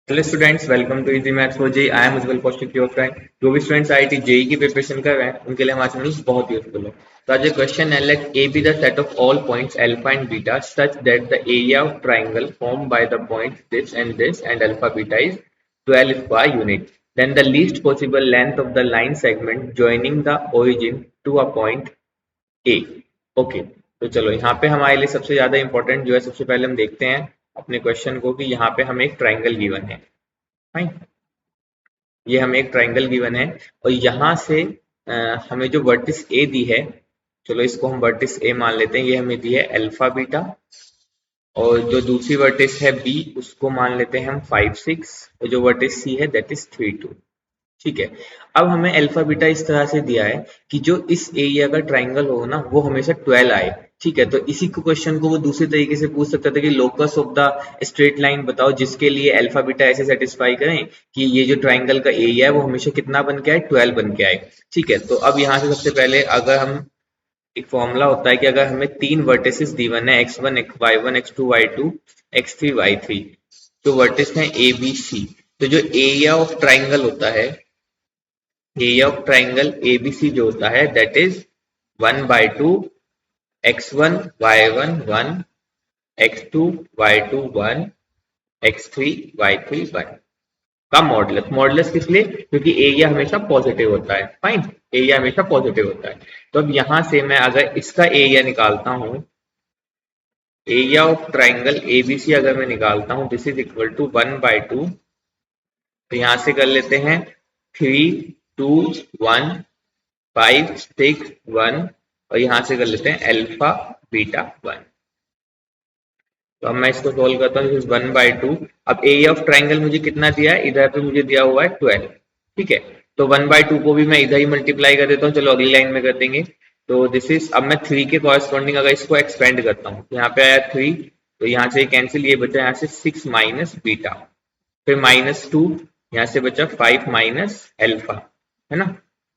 Hello students, welcome to easy maths for JEE. I am Ujjwal Kaushik, your friend. जो भी students IIT JEE की preparation कर रहे हैं उनके लिए हमारा चैनल बहुत यूजफुल है। तो आज क्वेश्चन है, let A B the set of all points alpha and beta such that the area of triangle form by the points this and alpha beta is 12 square unit. Then the least possible length of the line segment joining the origin to a point A. Okay, तो चलो यहाँ पे हमारे लिए सबसे ज्यादा important जो है, सबसे पहले हम देखते हैं अपने क्वेश्चन को कि यहाँ पे हमें एक ट्राइंगल गिवन है। फाइन, ये हमें एक ट्राइंगल गिवन है और यहाँ से हमें जो वर्टिस ए दी है, चलो इसको हम वर्टिस ए मान लेते हैं। ये हमें दी है अल्फा बीटा, और जो दूसरी वर्टिस है बी उसको मान लेते हैं हम 5 6, और जो वर्टिस सी है दैट इज 3 2। ठीक है, अब हमें अल्फा बीटा इस तरह से दिया है कि जो इस एरिया का ट्राइंगल हो ना वो हमेशा 12 आए। ठीक है, तो इसी को क्वेश्चन को वो दूसरे तरीके से पूछ सकता था कि locus of the straight line बताओ जिसके लिए अल्फा बीटा ऐसे सेटिस्फाई करें कि ये जो ट्राइंगल का एरिया है वो हमेशा कितना बन के आए, 12 बन के आए। ठीक है, तो अब यहाँ से सबसे पहले अगर हम, एक फॉर्मूला होता है कि अगर हमें तीन वर्टिसेस गिवन है x1 y1 x2 y2 x3 y3, जो वर्टिस हैं ए बी सी, तो जो एरिया ऑफ ट्राइंगल होता है, एरिया ऑफ ट्राइंगल एबीसी जो होता है that is 1/2 x1 y1 1 x2 y2 1 x3 y3 1 का मॉडुलस। मॉडुलस किस लिए? क्योंकि एरिया हमेशा पॉजिटिव होता है। फाइन, एरिया हमेशा पॉजिटिव होता है। तो अब यहां से मैं अगर इसका एरिया निकालता हूं, एरिया ऑफ ट्राइंगल एबीसी अगर मैं निकालता हूं, दिस इज इक्वल टू 1/2। तो यहां से कर लेते हैं 3 2 1 5 6 1, और यहां से कर लेते हैं अल्फा बीटा 1। तो अब मैं इसको सोल्व करता हूँ, 1/2। अब एरिया ऑफ ट्राइंगल मुझे कितना दिया है, इधर पे मुझे दिया हुआ है 12। ठीक है, तो 1/2 को भी मैं इधर ही मल्टीप्लाई कर देता हूँ। चलो अगली लाइन में कर देंगे। तो दिस इज, अब मैं 3 के कॉरेस्पॉन्डिंग अगर इसको एक्सपेंड करता हूँ, यहाँ पे आया 3, तो यहाँ से कैंसिल, ये बचा यहाँ से 6 माइनस बीटा, फिर -2, यहाँ से बचा 5 माइनस अल्फा, है ना,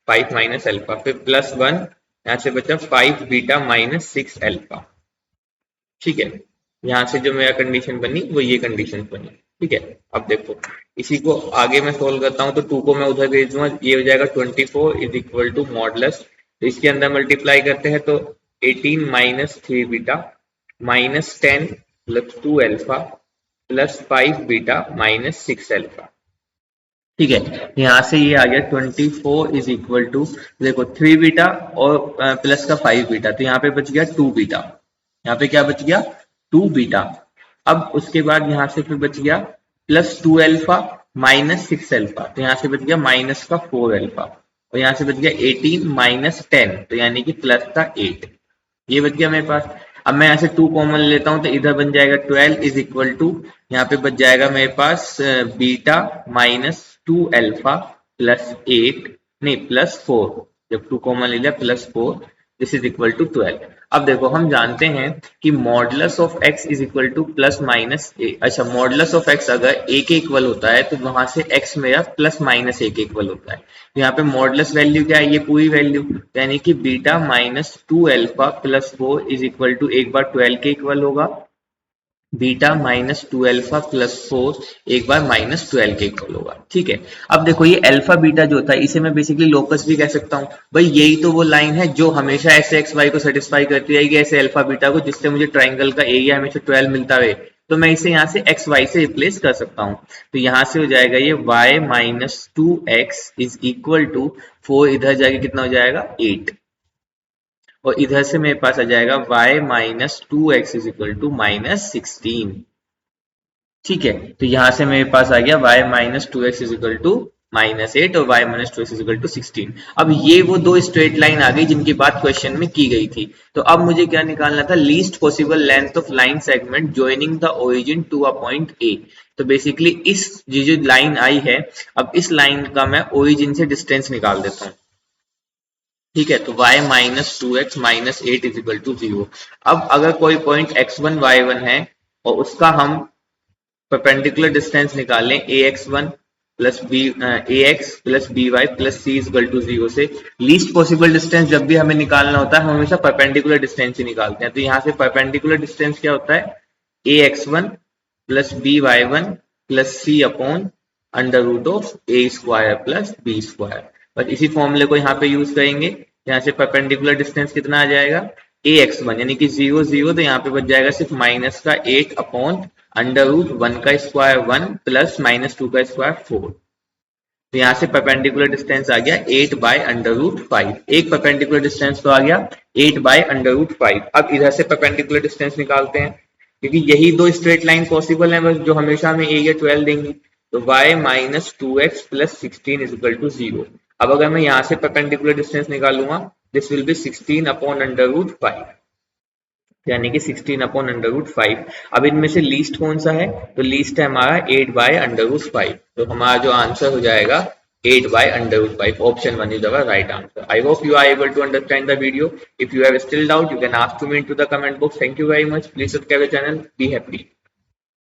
5 माइनस अल्फा, फिर +1, यहाँ से बचा 5 बीटा माइनस 6 अल्फा। ठीक है, यहाँ से जो मेरा कंडीशन बनी वो ये कंडीशन बनी। ठीक है, अब देखो इसी को आगे मैं सोल्व करता हूँ, तो 2 को मैं उधर भेज दूंगा, ये हो जाएगा 24 इज इक्वल टू मॉडुलस। तो इसके अंदर मल्टीप्लाई करते हैं तो 18 minus 3 beta minus 10 plus 2 alpha plus 5 beta minus 6 alpha. ठीक है, यहाँ से ये आ गया 24 इज इक्वल टू, देखो 3 बीटा और प्लस का 5 बीटा, तो यहाँ पे बच गया 2 बीटा। यहाँ पे क्या बच गया, 2 बीटा। अब उसके बाद यहाँ से फिर बच गया +2 अल्फा माइनस 6 अल्फा, तो यहाँ से बच गया माइनस का 4 अल्फा, और यहाँ से बच गया 18 माइनस 10, तो यानी कि प्लस का 8। ये बच गया मेरे पास। अब मैं यहाँ से 2 कॉमन लेता हूँ, तो इधर बन जाएगा 12 इज इक्वल टू, यहाँ पे बच जाएगा मेरे पास बीटा माइनस 2 अल्फा प्लस 8, नहीं +4, जब 2 कॉमन ले लिया +4, दिस इज इक्वल टू 12। अब देखो हम जानते हैं कि modulus of x is equal to plus minus a. अच्छा, मॉडुलस ऑफ x अगर a के इक्वल होता है तो वहां से x मेरा प्लस माइनस a के इक्वल होता है। तो यहाँ पे मॉडुलस वैल्यू क्या है, ये पूरी वैल्यू, यानी कि beta minus 2 alpha plus 4 is equal to, एक बार 12 के इक्वल होगा, बीटा माइनस 2 अल्फा प्लस 4 एक बार माइनस 12 के इक्वल होगा। ठीक है, अब देखो ये अल्फा बीटा जो होता है इसे मैं बेसिकली लोकस भी कह सकता हूँ। भाई यही तो वो लाइन है जो हमेशा ऐसे एक्स वाई को सेटिस्फाई करती रहेगी, ऐसे अल्फा बीटा को, जिससे मुझे ट्राइंगल का एरिया हमेशा 12 मिलता रहे। तो मैं इसे यहाँ से एक्स वाई से रिप्लेस कर सकता हूँ। तो यहाँ से हो जाएगा ये y minus 2x is equal to 4, इधर जाके कितना हो जाएगा 8, और इधर से मेरे पास आ जाएगा y minus 2x is equal to minus 16। ठीक है, तो यहां से मेरे पास आ गया y minus 2x is equal to -8 और y minus 2x is equal to 16। अब ये वो दो स्ट्रेट लाइन आ गई जिनकी बात क्वेश्चन में की गई थी। तो अब मुझे क्या निकालना था, least possible length of line segment joining the origin to a point A. तो बेसिकली इस ये जो लाइन आई है, अब इस लाइन का मैं ओरिजिन से डिस्टेंस निकाल देता हूँ। ठीक है, तो y minus 2x minus 8 is equal to 0। अब अगर कोई पॉइंट x1 y1 है और उसका हम परपेंडिकुलर डिस्टेंस निकालें ax1 plus B ax plus B Y plus C is equal to 0 से, लीस्ट पॉसिबल डिस्टेंस जब भी हमें निकालना होता है हम हमेशा परपेंडिकुलर डिस्टेंस ही निकालते हैं। तो यहाँ से परपेंडिकुलर डिस्टेंस क्या होता है, ax1 plus B Y one plus C upon under root of A square plus B square. बस इसी फॉर्मूले को यहाँ पे यूज करेंगे। यहाँ से परपेंडिकुलर डिस्टेंस कितना आ जाएगा, ए एक्स वन, यानी कि 0 0, तो यहाँ पे बच जाएगा सिर्फ माइनस का 8 अपॉन अंडर रूट 1 का स्क्वायर 1 प्लस -2 का स्क्वायर 4। तो यहाँ से परपेंडिकुलर डिस्टेंस आ गया 8 बाय अंडर रूट 5। एक परपेंडिकुलर डिस्टेंस तो आ गया 8 बाय अंडर रूट 5। अब इधर से परपेंडिकुलर डिस्टेंस निकालते हैं, क्योंकि यही दो स्ट्रेट लाइन पॉसिबल है बस, जो हमेशा हमें एरिया 12 देंगी। तो y minus 2x plus 16 is equal to 0। अब अगर मैं यहाँ से परपेंडिकुलर डिस्टेंस निकालूंगा, this will be 16 upon under root 5, यानी कि 16 अपॉन अंडर रूट 5। अब इनमें से लीस्ट कौन सा है, तो लीस्ट है हमारा 8 बाय अंडर रूट 5। तो हमारा जो आंसर हो जाएगा 8 by under root 5। Option 1 is our right answer. I hope you are able to understand the video. If you have still doubt, you can ask to me into the comment box. Thank you very much. Please subscribe the channel. Be happy.